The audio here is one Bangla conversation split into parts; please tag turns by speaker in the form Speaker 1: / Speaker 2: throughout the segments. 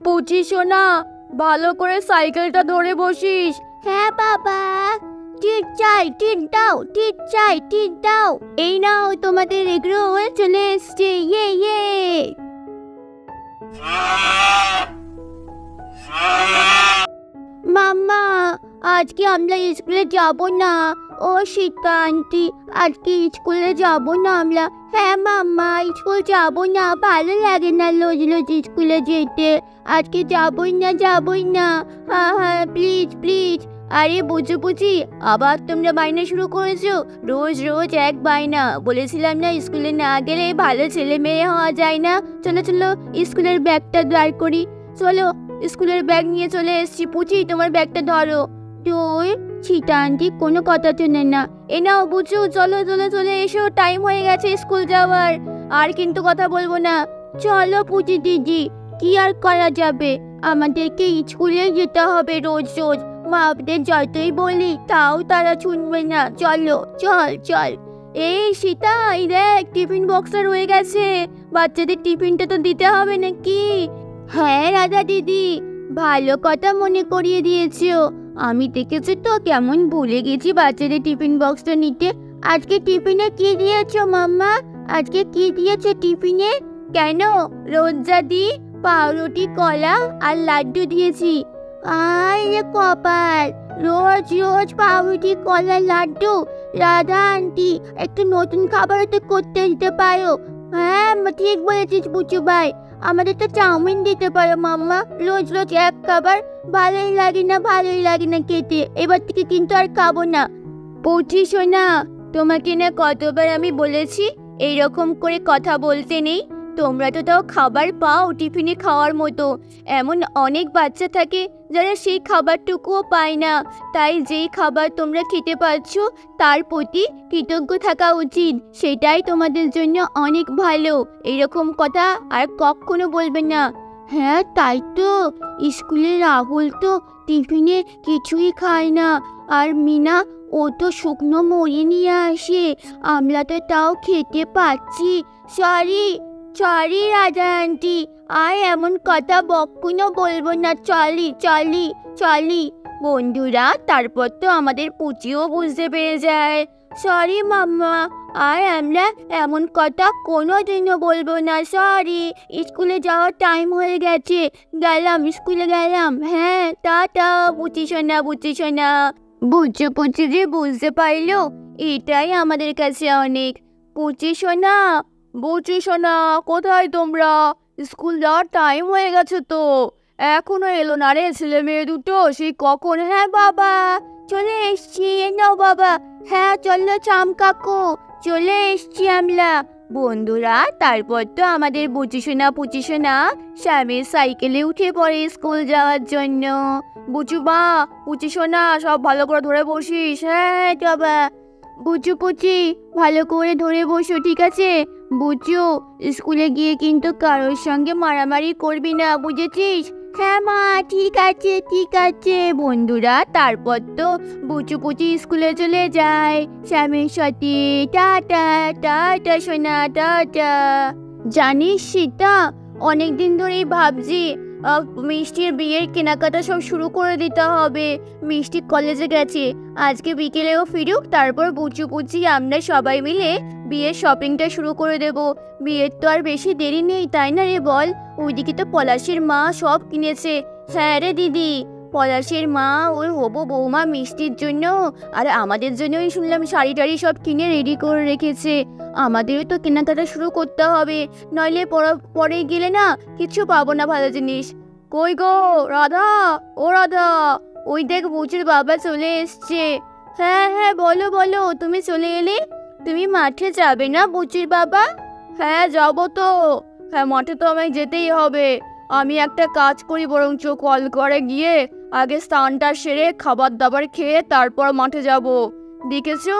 Speaker 1: পুচি সোনা, ভালো করে সাইকেলটা ধরে বসিস।
Speaker 2: হ্যাঁ বাবা, টিট চাই, টিট দাও, টিট চাই, টিট দাও। এই নাও তোমাদের এগরোল চলে এসছে, ইয়ে ইয়ে। মাম্মা, আজকে আমরা স্কুলে যাব না। ও সীতা আন্টি, আজকে স্কুলে যাব না আমরা। হ্যাঁ মাম্মা, স্কুল যাব না, ভালো লাগে না রোজ রোজ স্কুলে যেতে। আজকে যাবই না, যাবই না। হ্যাঁ হ্যাঁ, প্লিজ প্লিজ। আরে বুঝু বুঝি, আবার তোমরা বায়না শুরু করেছো। রোজ রোজ এক বায়না। বলেছিলাম না স্কুলে না গেলে ভালো ছেলে মেয়ে হওয়া যায় না। চলো চলো, স্কুলের ব্যাগটা বার করি। চলো, স্কুলের ব্যাগ নিয়ে চলে এসেছি। পুচি, তোমার ব্যাগটা ধরো। তুই সীতা আন্টি কোনো কথা শোনে না। এ নাও বুঝু, চলো চলো চলে এসো, টাইম হয়ে গেছে স্কুল যাওয়ার। আর কিন্তু কথা বলবো না। চলো পুচি দিদি, কি আর করা যাবে, আমাদেরকে স্কুলে যেতে হবে রোজ রোজ। মাদের যতই বলি তাও তারা শুনবে না। চলো, চল চল। এই সীতা, এই দেখ টিফিন বক্সটা রয়ে গেছে। বাচ্চাদের টিফিনটা তো দিতে হবে নাকি? হ্যাঁ রাধা দিদি, ভালো কথা মনে করিয়ে দিয়েছো। আমি দেখেছি তো কেমন ভুলে গেছি বাচ্চাদের টিফিন বক্সটা নিতে। আজকে টিফিনে কি দিয়েছো মাম্মা? আজকে কি দিয়েছো টিফিনে? কেন, রোজ যা দি, পাউরুটি, কলা আর লাড্ডু দিয়েছি। আরে কপাল, রোজ রোজ পাউরুটি, কলা, লাড্ডু। রাধা আন্টি, একটু নতুন খাবারও তো করতে দিতে পারো। হ্যাঁ ঠিক বলেছিস বুচু ভাই, আমাদের তো চাউমিন দিতে পারো মাম্মা। রোজ রোজ এক খাবার ভালোই লাগে না, ভালোই লাগে না খেতে। এবার থেকে কিন্তু আর খাবো না। পুচি সোনা, তোমাকে না কতবার আমি বলেছি এইরকম করে কথা বলতে নেই। তোমরা তো তাও খাবার পাও টিফিনে খাওয়ার মতো। এমন অনেক বাচ্চা থাকে যারা সেই খাবারটুকুও পায় না। তাই যেই খাবার তোমরা খেতে পাচ্ছ তার প্রতি কৃতজ্ঞ থাকা উচিত। সেটাই তোমাদের জন্য অনেক ভালো। এইরকম কথা আর কখনো বলবে না। হ্যাঁ তাই তো, স্কুলে রাহুল তো টিফিনে কিছুই খায় না। আর মিনা, ও তো শুকনো মুড়ি নিয়ে আসে। আমরা তো তাও খেতে পাচ্ছি। সরি সরি রাজা আন্টি, আর এমন কথা কখনো বলবো না। চলি চলি চলি। বন্ধুরা, তারপর তো আমাদের পুচিও বুঝতে পেরে যায়। সরি মাম্মা, আর আমরা এমন কথা কোনো দিনও বলবো না। সরি, স্কুলে যাওয়ার টাইম হয়ে গেছে। গেলাম, স্কুলে গেলাম। হ্যাঁ টাটা পুচি সোনা, পুচি সোনা। বুঝছো পুচি যে বুঝতে পারলো, এটাই আমাদের কাছে অনেক। পুচি সোনা,
Speaker 1: বুচি সোনা, কোথায় তোমরা? স্কুল যাওয়ার টাইম হয়ে গেছে তো, এখনো এলো না রে ছেলে মেয়ে দুটো, সেই কখন।
Speaker 2: হ্যাঁ বাবা, চলে এসছি। নাও বাবা। হ্যাঁ চলো চাম কাকু, চলে এসছি আমরা। বন্ধুরা, তারপর তো আমাদের বুচি সোনা, পুচি সোনা স্বামীর সাইকেলে উঠে পড়ে স্কুল যাওয়ার জন্য।
Speaker 1: বুচু মা, পুচি সোনা, সব ভালো করে ধরে বসিস।
Speaker 2: হ্যাঁ বাবা। বুচু পুচি, ভালো করে ধরে বসো, ঠিক আছে? বুচু, স্কুলে গিয়ে কিন্তু কারোর সঙ্গে মারামারি করবি না, বুঝেছিস? হ্যাঁ মা, ঠিক আছে ঠিক আছে। বন্ধুরা, তারপর তো বুচু পুচি স্কুলে চলে যায় স্বামীর সাথে। টাটা টাটা সোনা, টাটা। জানিস সীতা, অনেকদিন ধরেই ভাবছি মিষ্টির বিয়ের কেনাকাটা সব শুরু করে দিতে হবে। মিষ্টি কলেজে গেছে, আজকে বিকেলেও ফিরুক, তারপর বুচু পুচি আমরা সবাই মিলে বিয়ের শপিংটা শুরু করে দেব। বিয়ের তো আর বেশি দেরি নেই, তাই না রে বল? ওইদিকে তো পলাশের মা সব কিনেছে। হ্যাঁ রে দিদি, পলাশের মা ওই হবু বৌমা মিষ্টির জন্য আর আমাদের জন্যই শুনলাম শাড়ি টাড়ি সব কিনে রেডি করে রেখেছে। আমাদেরও তো কেনাকাটা শুরু করতে হবে, নইলে পরে গেলে না কিছু পাবো না ভালো জিনিস।
Speaker 1: কই গো রাধা, ও রাধা,
Speaker 2: ওই দেখ বুচির বাবা চলে এসছে। হ্যাঁ হ্যাঁ, বলো বলো, তুমি চলে এলে? তুমি মাঠে যাবে না বুচির বাবা?
Speaker 1: হ্যাঁ যাবো তো। হ্যাঁ, মাঠে তো আমায় যেতেই হবে। আমি একটা কাজ করি, বরঞ্চ কল করে গিয়ে আগে স্নানটা সেরে খাবার দাবার খেয়ে তারপর মাঠে যাব।
Speaker 2: দেখেছো,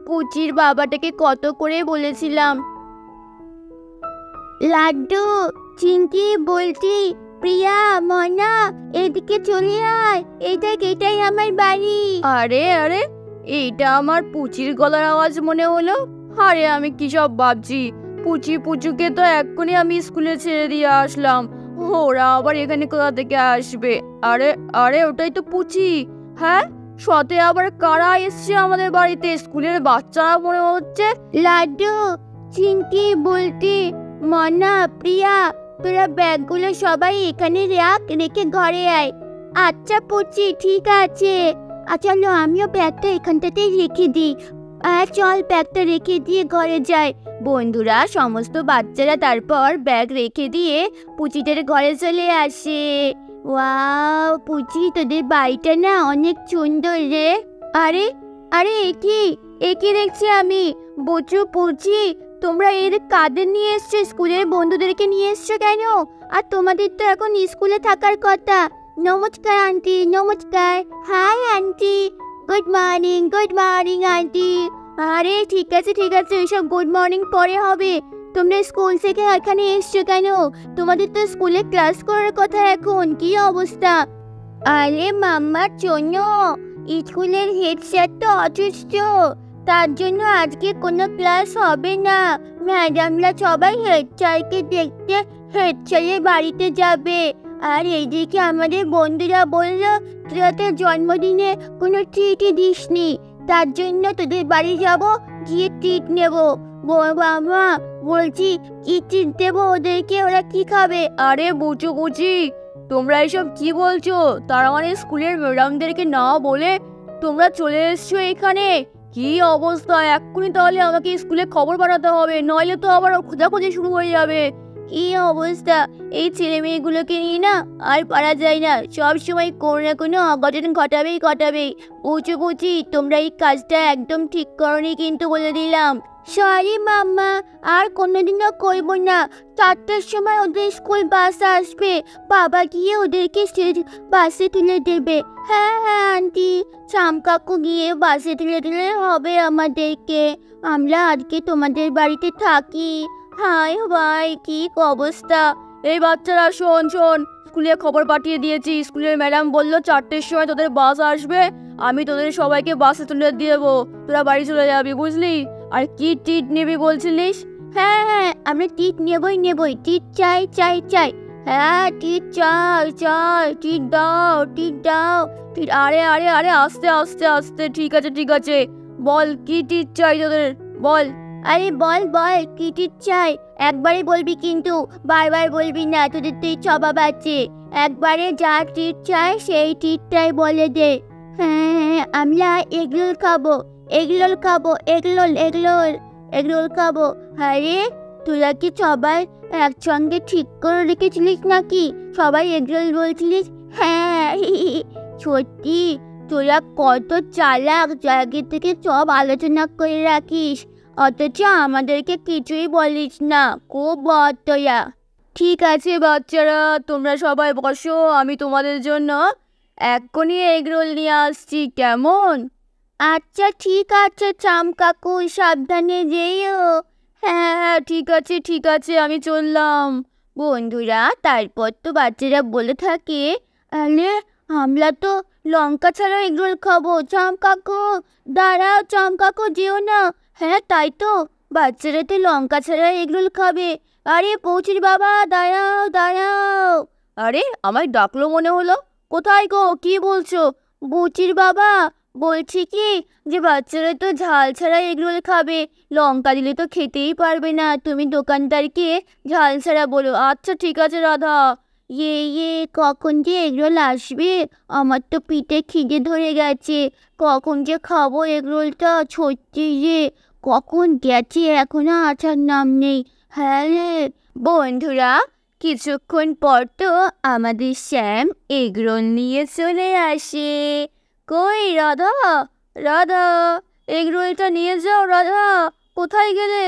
Speaker 2: পুচির বাবাটাকে কত করে বলেছিলাম। লাড্ডু, চিংকি, বলছি, প্রিয়া, মনা, এদিকে চলে আয়। এই দেখ, এটাই আমার বাড়ি।
Speaker 1: আরে আরে, এইটা আমার পুচির গলার আওয়াজ মনে হলো। আরে আমি কি সব ভাবছি, পুচি পুচুকে তো এক্ষুনি আমি স্কুলে ছেড়ে দিয়ে আসলাম। ও ওরা আবার এখানে কোথা থেকে আসবে? আরে আরে, ওটাই তো পুচি। হ্যাঁ, সাথে আবার কারা এসছে আমাদের বাড়িতে? স্কুলের বাচ্চারা মনে হচ্ছে।
Speaker 2: লাড্ডু, চিঙ্কি, বুলটি, মনা, প্রিয়া, তোরা ব্যাগগুলো সবাই এখানে রেখে ঘরে আয়। আচ্ছা পুচি, ঠিক আছে। চলো, আমিও ব্যাগটা এখানটাতেই রেখে দিই। চল, ব্যাগটা রেখে দিয়ে ঘরে যাই। বন্ধুরা, সমস্ত বাচ্চারা তারপর ব্যাগ রেখে দিয়ে পুচিদের ঘরে চলে আসে। ওয়াও পুচি, তোদের বাড়িটা না অনেক সুন্দর রে। আরে আরে, একই দেখছি আমি। বুচু, পুচি, তোমরা এর কাদের নিয়ে এসছো? স্কুলের বন্ধুদেরকে নিয়ে এসছো কেন? আর তোমাদের তো এখন স্কুলে থাকার কথা। নমস্কার আন্টি, নমস্কার। Hi aunty, good morning aunty. আরে ঠিক আছে ঠিক আছে, এসব গুড মর্নিং পরে হবে। তোমরা স্কুল থেকে এখানে এসছো কেন? তোমাদের তো স্কুলে ক্লাস করার কথা এখন। কি অবস্থা? আরে মাম্মার জন্য স্কুলের হেড স্যার তো অসুস্থ, তার জন্য আজকে কোনো ক্লাস হবে না। ম্যাডামরা সবাই হেড স্যারকে দেখতে হেড স্যারের বাড়িতে যাবে। আর এইদিকে আমাদের বন্ধুরা বলল, তোরা তোর জন্মদিনে কোনো ট্রিটই দিসনি, তার জন্য তোদের বাড়ি যাব, গিয়ে ট্রিট নেব। বাবা বলছি, কি ট্রিট দেবো ওদেরকে? ওরা কি খাবে?
Speaker 1: আরে বুচু বুচি, তোমরা এসব কি বলছো? তার মানে স্কুলের ম্যাডামদেরকে না বলে তোমরা চলে এসছো এখানে? কি অবস্থা! এক্ষুনি তাহলে আমাকে স্কুলে খবর পাঠাতে হবে, নইলে তো আবার খোঁজাখুঁজি শুরু হয়ে যাবে।
Speaker 2: কি অবস্থা! এই ছেলে মেয়েগুলোকে নিয়ে না আর পারা যায় না, সব সময় কোনো না কোনো অঘটন ঘটাবেই। বুচি, তোমরা এই কাজটা একদম ঠিক করনি কিন্তু, বলে দিলাম। সরি মাম্মা, আর কোনোদিনও করবো না। 4টার সময় ওদের স্কুল বাস আসবে, বাবা গিয়ে ওদেরকে বাসে তুলে দেবে। হ্যাঁ আন্টি, কাকু গিয়ে বাসে তুলে দিলে হবে আমাদেরকে। আমরা আজকে তোমাদের বাড়িতে থাকি। হাই ভাই, কি অবস্থা!
Speaker 1: এই বাচ্চারা শোন, স্কুলে খবর পাঠিয়ে দিয়েছি। স্কুলের ম্যাডাম বললো 4টের সময় তোদের বাস আসবে, আমি তোদের সবাইকে বাসে তুলে দিয়ে দেবো, তোরা বাড়ি চলে যাবি, বুঝলি? আর কি টিট নিবি বলছিলিস?
Speaker 2: হ্যাঁ, আমরা টিট নেবই। টিট চাই। হ্যাঁ, টিট চাই। টিট দাও।
Speaker 1: আরে আরে আরে, আস্তে। ঠিক আছে, বল কি টিট চাই তোদের, বল।
Speaker 2: আরে বল কি টিট চাই? একবারে বলবি কিন্তু, বারবার বলবি না, তোদের তো স্বভাব আছে। একবারে যা টিট চাই সেই টিটটাই বলে দে। হ্যাঁ, আমরা এগরোল খাবো। আরে তোরা কি সবাই একসঙ্গে ঠিক করে রেখেছিলিস নাকি? সবাই এগরোল বলছিলিস? হ্যাঁ সত্যি, তোরা কত চালাক, আগে থেকে সব আলোচনা করে রাখিস, অথচ আমাদেরকে কিছুই বলিস না। খুব বদ তোরা।
Speaker 1: ঠিক আছে বাচ্চারা, তোমরা সবাই বসো, আমি তোমাদের জন্য এক্ষুনি এগরোল নিয়ে আসছি, কেমন?
Speaker 2: আচ্ছা ঠিক আছে কাকু, সাবধানে যেও।
Speaker 1: হ্যাঁ ঠিক আছে, আমি চললাম।
Speaker 2: বন্ধুরা, তারপর তো বাচ্চারা বলে থাকে, আরে আমরা তো লঙ্কা ছাড়া এগরোল খাবো। কাকু দাঁড়াও, কাকু যেও না। হ্যাঁ তাই তো, বাচ্চারা তো লঙ্কা ছাড়া এগরোল খাবে। আরে পৌঁছির বাবা, দাঁড়াও।
Speaker 1: আরে আমায় ডাকলো মনে হলো, কোথায় গো, কি বলছো?
Speaker 2: বুচির বাবা, বলছি কি যে বাচ্চারা তো ঝাল ছাড়া এগরোল খাবে, লঙ্কা দিলে তো খেতেই পারবে না, তুমি দোকানদারকে ঝাল ছাড়া বলো।
Speaker 1: আচ্ছা ঠিক আছে রাধা।
Speaker 2: কখন যে এগরোল আসবে? আমার তো পিঠে খিদে ধরে গেছে, কখন যে খাবো এগরোলটা। সত্যি যে কখন গেছে, এখনো আসার নাম নেই। হ্যাঁ রে
Speaker 1: বন্ধুরা, কিছুক্ষণ পর তো আমাদের শ্যাম এগরোল নিয়ে চলে আসে। কই রাধা, এগরোলটা নিয়ে যাও। রাধা, কোথায় গেলে?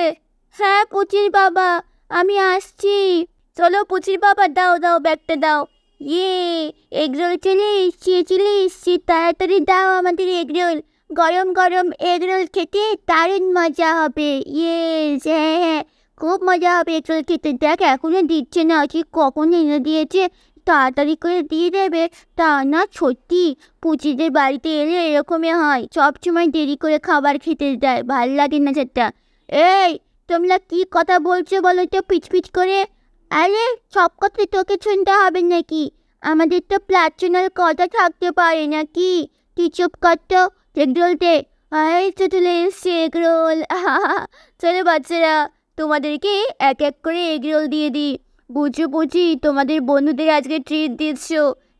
Speaker 2: হ্যাঁ পুচির বাবা, আমি আসছি। চলো পুচির বাবা, দাও ব্যাগটা দাও। এগরোল চলে এসছি। তাড়াতাড়ি দাও আমাদের এগরোল। গরম এগরোল খেতে দারুণ মজা হবে। হ্যাঁ, খুব মজা হবে এগরোল খেতে। দেখ এখনো দিচ্ছে না, ঠিক কখন এনে দিয়েছে, তাড়াতাড়ি করে দিয়ে দেবে। তা না, সত্যি পুচিদের বাড়িতে এলে এরকমই হয়, সবসময় দেরি করে খাবার খেতে দেয়, ভাল লাগে না সেটা। এই তোমরা কি কথা বলছো বলো তো পিচ করে? আরে সব কথা তোকে শুনতে হবে নাকি? আমাদের তো পার্সোনাল কথা থাকতে পারে নাকি? তুই চুপ কর তো, এগরোল দে। এই তো চলে এসছে এগরোল।
Speaker 1: চলো বাচ্চারা, তোমাদেরকে এক এক করে এগরোল দিয়ে দিই। বুঝি তোমাদের বন্ধুদের আজকে ট্রিট দিচ্ছ,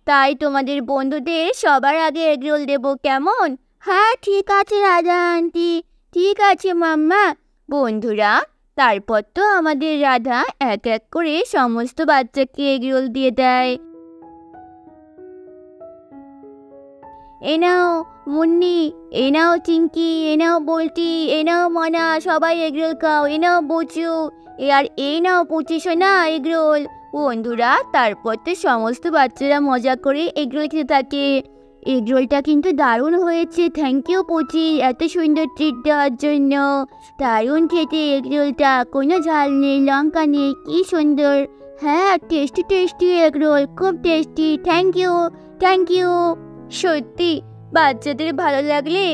Speaker 1: তাই তোমাদের বন্ধুদের সবার আগে এগরোল দেবো, কেমন?
Speaker 2: হ্যাঁ ঠিক আছে রাধা আন্টি, ঠিক আছে মাম্মা।
Speaker 1: বন্ধুরা, তারপর তো আমাদের রাধা এক এক করে সমস্ত বাচ্চাকে এগরোল দিয়ে দেয়।
Speaker 2: এ নাও মুন্নি, এ নাও চিঙ্কি, এ নাও বল্টি, এ নাও মনা, সবাই এগরোল খাও। এ নাও বুচু, আর এই নাও পুচি সোনা এগরোল।
Speaker 1: বন্ধুরা, তারপর তো সমস্ত বাচ্চারা মজা করে এগরোল খেতে থাকে।
Speaker 2: এগরোলটা কিন্তু দারুণ হয়েছে, থ্যাংক ইউ পুচি এত সুন্দর ট্রিট দেওয়ার জন্য। দারুণ খেতে এগরোলটা, কোনো ঝাল নেই, লঙ্কা নেই, কি সুন্দর। হ্যাঁ টেস্টি টেস্টি এগরোল, খুব tasty, thank you thank you.
Speaker 1: সত্যি বাচ্চাদের ভালো লাগলে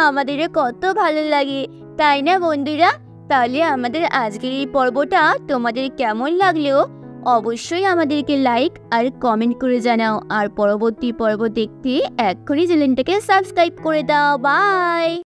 Speaker 1: আমাদেরও কত ভালো লাগে, তাই না বন্ধুরা? তাহলে আমাদের আজকের এই পর্বটা তোমাদের কেমন লাগলো অবশ্যই আমাদেরকে লাইক আর কমেন্ট করে জানাও। আর পরবর্তী পর্ব দেখতে এক্ষুনি চ্যানেলটাকে সাবস্ক্রাইব করে দাও। বাই।